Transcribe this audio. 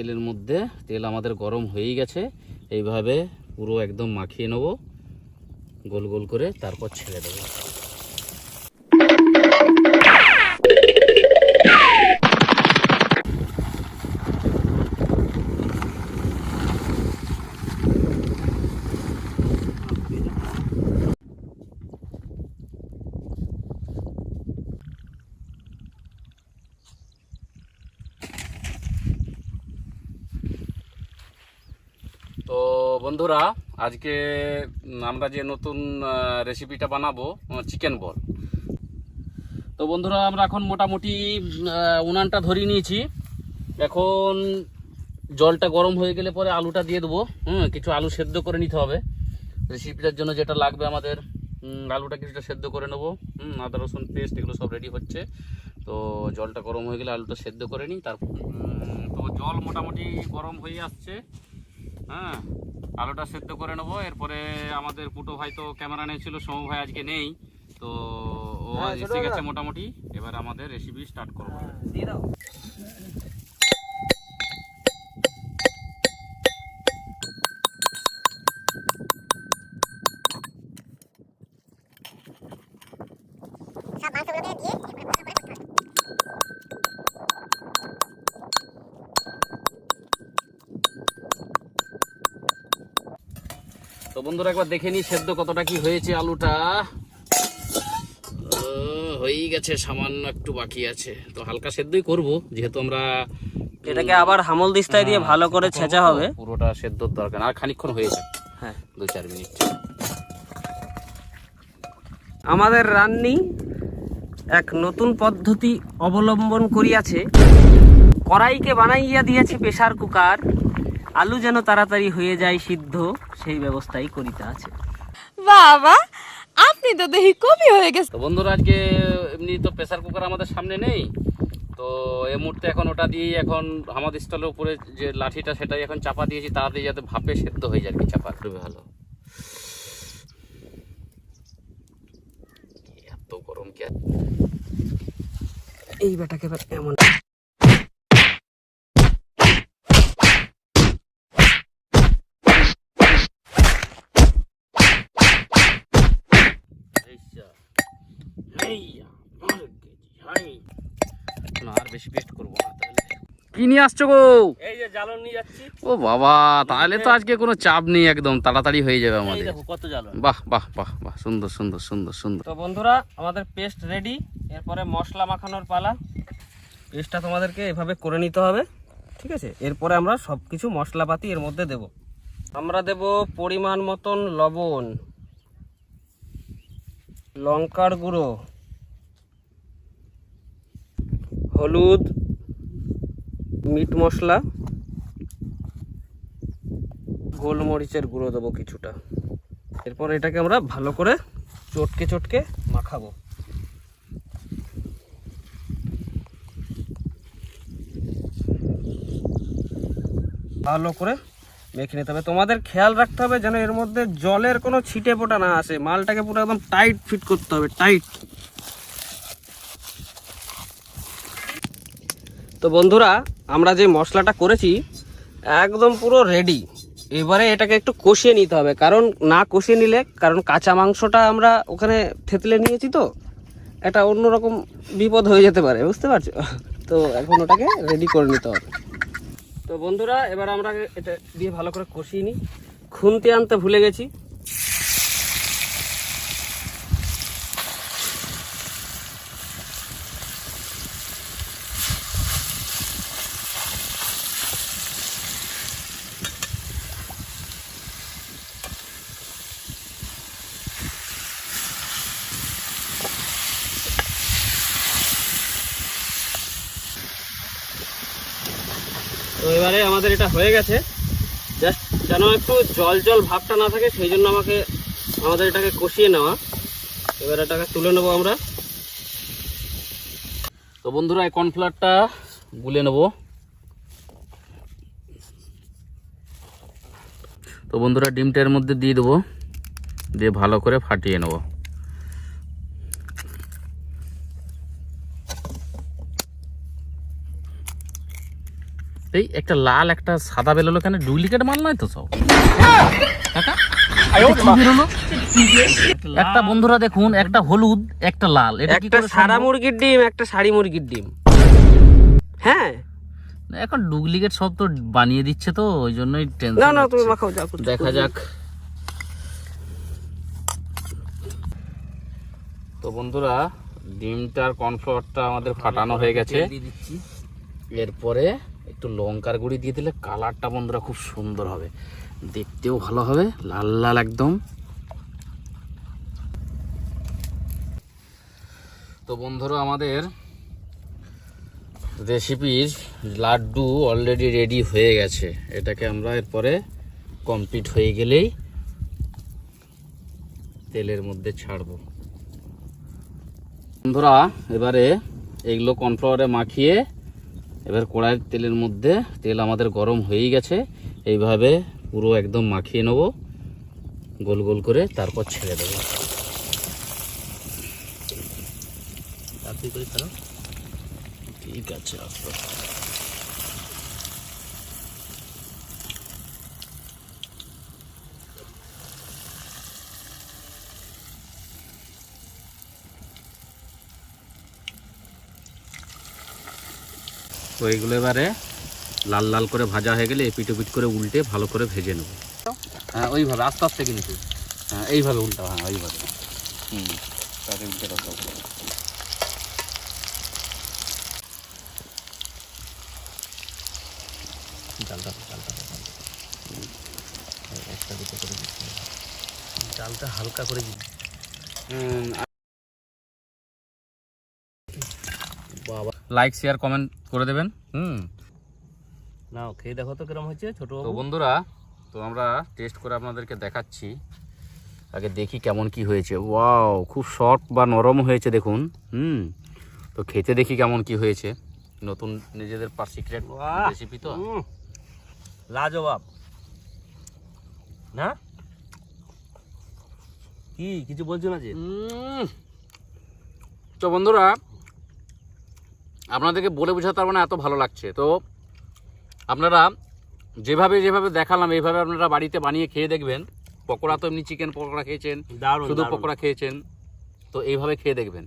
তেলের মধ্যে, তেল আমাদের গরম হয়েই গেছে। এইভাবে পুরো একদম মাখিয়ে নেব গোল গোল করে, তারপর ছেড়ে দেবো। তো বন্ধুরা, আজকে আমরা যে নতুন রেসিপিটা বানাবো চিকেন বল। তো বন্ধুরা, আমরা এখন মোটামুটি উনানটা ধরিয়ে নিয়েছি। এখন জলটা গরম হয়ে গেলে পরে আলুটা দিয়ে দেবো। কিছু আলু সেদ্ধ করে নিতে হবে রেসিপিটার জন্য, যেটা লাগবে আমাদের। আলুটা কিছুটা সেদ্ধ করে নেবো। আদা রসুন পেস্ট এগুলো সব রেডি হচ্ছে। তো জলটা গরম হয়ে গেলে আলুটা সেদ্ধ করে নিই। তারপর তো জল মোটামুটি গরম হয়ে আসছে। হ্যাঁ, আলুটা সেদ্ধ করে নেবো। এরপরে আমাদের পুটো ভাই তো ক্যামেরা নিয়েছিল, সৌম ভাই আজকে নেই, তো ও এসে গেছে মোটামুটি। এবার আমাদের রেসিপি স্টার্ট করবো। তো বন্ধুরা, একবার দেখে নিই সেদ্ধ কতটা কি হয়েছে। আলুটা হয়েই গেছে, সামান্য একটু বাকি আছে। তো হালকা সেদ্ধই করব, যেহেতু আমরা এটাকে আবার হামল দিস্তায় দিয়ে ভালো করে ছেঁচা হবে। পুরোটা সেদ্ধর দরকার আর খানিকক্ষণ হয়ে যাবে। হ্যাঁ, 2-4 মিনিট। আমাদের রান্নি এক নতুন পদ্ধতি অবলম্বন করিয়াছে। কড়াইকে বানাইয়া দিয়েছে প্রেসার কুকার, আলু যেন তাড়াতাড়ি হয়ে যায় সিদ্ধ, সেই ব্যবস্থাই করিতে আছে। বাবা, আপনি তো দেখি কবি হয়ে গেছে। তো বন্ধুরা, আজকে এমনি তো প্রেসার কুকার আমাদের সামনে নেই, তো এই মুহূর্তে এখন ওটা দিয়ে, এখন আমাদের স্টলের উপরে যে লাঠিটা সেটাই এখন চাপা দিয়েছি, তাড়াতাড়ি যাতে ভাপে সেদ্ধ হয়ে যায় আর কি। চাপা করবে ভালো। এত গরম কি এই বেটাকে এমন আর বেশি পেস্ট করবো না। তাহলে কি নিয়ে আসছো গো? এই যে জ্বালন নিয়ে যাচ্ছি। ও বাবা, তাহলে তো আজকে কোনো চাপ নেই, একদম তাড়াতাড়ি হয়ে যাবে এই আমাদের। দেখো কত জ্বালন। বাহ বাহ বাহ বাহ, সুন্দর সুন্দর সুন্দর সুন্দর। তো বন্ধুরা, আমাদের পেস্ট রেডি। এরপরে মশলা মাখানোর পালা। পেস্টটা তোমাদেরকে এভাবে করে নিতে হবে, ঠিক আছে? এরপরে আমরা সব কিছু মশলাপাতি এর মধ্যে দেব। আমরা দেব পরিমাণ মতন লবণ, লঙ্কার গুঁড়ো, হলুদ, মিট মশলা, গোলমরিচের গুঁড়ো দেবো কিছুটা। এরপর এটাকে আমরা ভালো করে চটকে চটকে মাখাবো। ভালো করে মেখে নিতে হবে। তোমাদের খেয়াল রাখতে হবে যেন এর মধ্যে জলের কোনো ছিটে ফোটা না আসে। মালটাকে পুরো একদম টাইট ফিট করতে হবে, টাইট। তো বন্ধুরা, আমরা যে মশলাটা করেছি একদম পুরো রেডি। এবারে এটাকে একটু কষিয়ে নিতে হবে, কারণ না কষিয়ে নিলে, কারণ কাঁচা মাংসটা আমরা ওখানে থেতলে নিয়েছি, তো এটা অন্যরকম বিপদ হয়ে যেতে পারে, বুঝতে পারছো? তো এখন ওটাকে রেডি করে নিতে হবে। তো বন্ধুরা, এবার আমরা এটা দিয়ে ভালো করে কষিয়ে নিই। খুন্তি আনতে ভুলে গেছি। তো এবারে আমাদের এটা হয়ে গেছে। জাস্ট যেন একটু জল জল ভাবটা না থাকে, সেই জন্য আমাদের এটাকে কষিয়ে নেওয়া। এবার এটাকে তুলে নেবো আমরা। তো বন্ধুরা, এই কর্নফ্লাওয়ারটা গুলে নেব। তো বন্ধুরা, ডিমটার মধ্যে দিয়ে দেবো, দিয়ে ভালো করে ফাটিয়ে নেব। এই একটা লাল একটা সাদা বেরোলো, কেন ডুপ্লিকেট মাল নয় তো সব? কাকা, কি বেরোলো? একটা বন্ধুরা দেখুন, একটা হলুদ একটা লাল, এটা কি একটা করে সাদা সম্ভব? মুরগির ডিম, একটা শাড়ি মুরগির ডিম। হ্যাঁ, এখন ডুপ্লিকেট সব তো বানিয়ে দিচ্ছে, তো ওই জন্যই না টেনশন। না তুমি মাখাও, যাও দেখা যাক। তো বন্ধুরা, ডিমটার কর্নফ্লাওয়ারটা আমাদের ফাটানো হয়ে গেছে। এরপরে একটু লঙ্কার গুঁড়ি দিয়ে দিলে কালারটা বন্ধুরা খুব সুন্দর হবে, দেখতেও ভালো হবে, লাল লাল একদম। তো বন্ধুরা, আমাদের রেসিপির লাড্ডু অলরেডি রেডি হয়ে গেছে। এটাকে আমরা এরপরে কমপ্লিট হয়ে গেলেই তেলের মধ্যে ছাড়বো। বন্ধুরা, এবারে এগুলো কর্নফ্লাওয়ারে মাখিয়ে এবার কড়াইয়ের তেলের মধ্যে, তেল আমাদের গরম হয়েই গেছে, এইভাবে পুরো একদম মাখিয়ে নেব গোল গোল করে, তারপর ছেড়ে দেবো। ঠিক আছে, আস্তে আস্তে। তো এইগুলো এবারে লাল লাল করে ভাজা হয়ে গেলে এপিট ওপিট করে উল্টে ভালো করে ভেজে নেব। হ্যাঁ, ওইভাবে আস্তে আস্তে কিন্তু, হ্যাঁ এইভাবে উল্টা, হ্যাঁ ওইভাবে। তাতে উল্টে দাও। জালটা হালকা করে দিন। বাবা, লাইক শেয়ার কমেন্ট করে দেবেন। নাও খেয়ে দেখো তো কিরকম হচ্ছে ছোট। তো বন্ধুরা, তো আমরা টেস্ট করে আপনাদেরকে দেখাচ্ছি, আগে দেখি কেমন কি হয়েছে। ওয়াও, খুব সফট বা নরম হয়েছে দেখুন। তো খেতে দেখি কেমন কি হয়েছে, নতুন নিজেদের সিক্রেট রেসিপি তো। লাজবাব না? কি কিছু বলছো না যে? তো বন্ধুরা, আপনাদেরকে বলে বোঝাতে পারবো না, এত ভালো লাগছে। তো আপনারা যেভাবে যেভাবে দেখালাম এইভাবে আপনারা বাড়িতে বানিয়ে খেয়ে দেখবেন। পকোড়া তো এমনি চিকেন পকোড়া খেয়েছেন, শুধু পকোড়া খেয়েছেন, তো এইভাবে খেয়ে দেখবেন।